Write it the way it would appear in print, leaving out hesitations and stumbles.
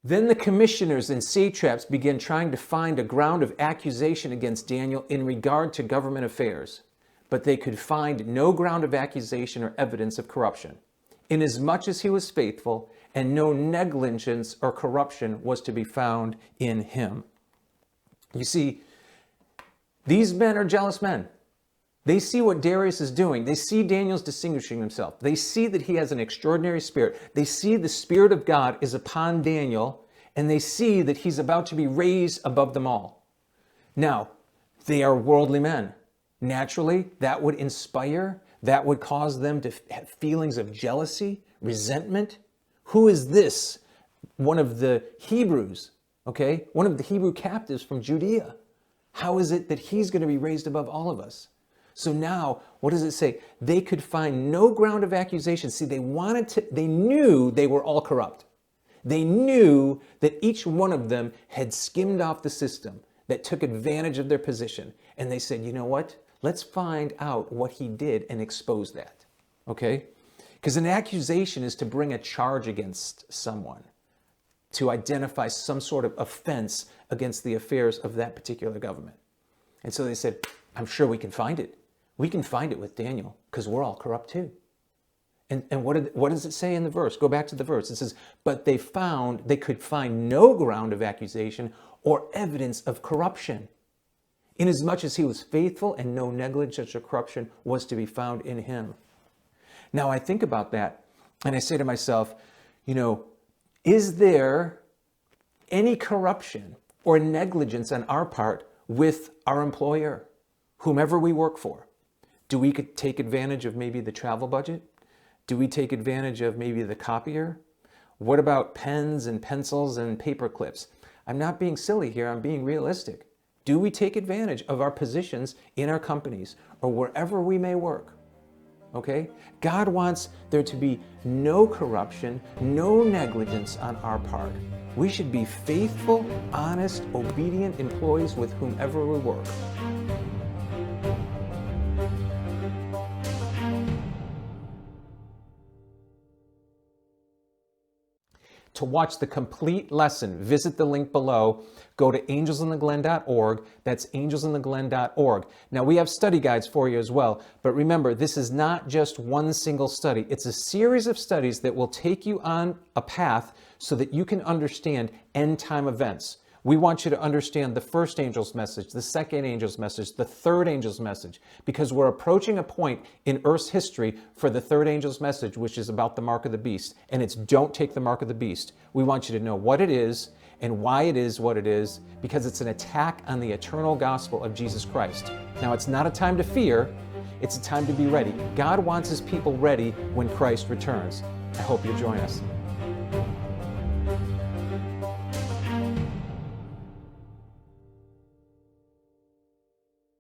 Then the commissioners and satraps began trying to find a ground of accusation against Daniel in regard to government affairs, but they could find no ground of accusation or evidence of corruption, inasmuch as he was faithful, and no negligence or corruption was to be found in him. You see, these men are jealous men. They see what Darius is doing. They see Daniel's distinguishing himself. They see that he has an extraordinary spirit. They see the Spirit of God is upon Daniel, and they see that he's about to be raised above them all. Now, they are worldly men. Naturally, that would inspire, that would cause them to have feelings of jealousy, resentment. Who is this? One of the Hebrews, okay? One of the Hebrew captives from Judea. How is it that he's going to be raised above all of us? So now, what does it say? They could find no ground of accusation. See, they knew they were all corrupt. They knew that each one of them had skimmed off the system, that took advantage of their position. And they said, you know what? Let's find out what he did and expose that. Okay? Because an accusation is to bring a charge against someone, to identify some sort of offense against the affairs of that particular government. And so they said, I'm sure we can find it. We can find it with Daniel because we're all corrupt too. And what does it say in the verse? Go back to the verse. It says, but they could find no ground of accusation or evidence of corruption, inasmuch as he was faithful and no negligence or corruption was to be found in him. Now I think about that and I say to myself, you know, is there any corruption or negligence on our part with our employer, whomever we work for? Do we could take advantage of maybe the travel budget? Do we take advantage of maybe the copier? What about pens and pencils and paper clips? I'm not being silly here, I'm being realistic. Do we take advantage of our positions in our companies or wherever we may work? Okay? God wants there to be no corruption, no negligence on our part. We should be faithful, honest, obedient employees with whomever we work. To watch the complete lesson, visit the link below. Go to angelsintheglen.org. That's angelsintheglen.org. Now, we have study guides for you as well. But remember, this is not just one single study. It's a series of studies that will take you on a path so that you can understand end-time events. We want you to understand the first angel's message, the second angel's message, the third angel's message, because we're approaching a point in Earth's history for the third angel's message, which is about the mark of the beast, and it's don't take the mark of the beast. We want you to know what it is and why it is what it is, because it's an attack on the eternal gospel of Jesus Christ. Now, it's not a time to fear, it's a time to be ready. God wants his people ready when Christ returns. I hope you'll join us.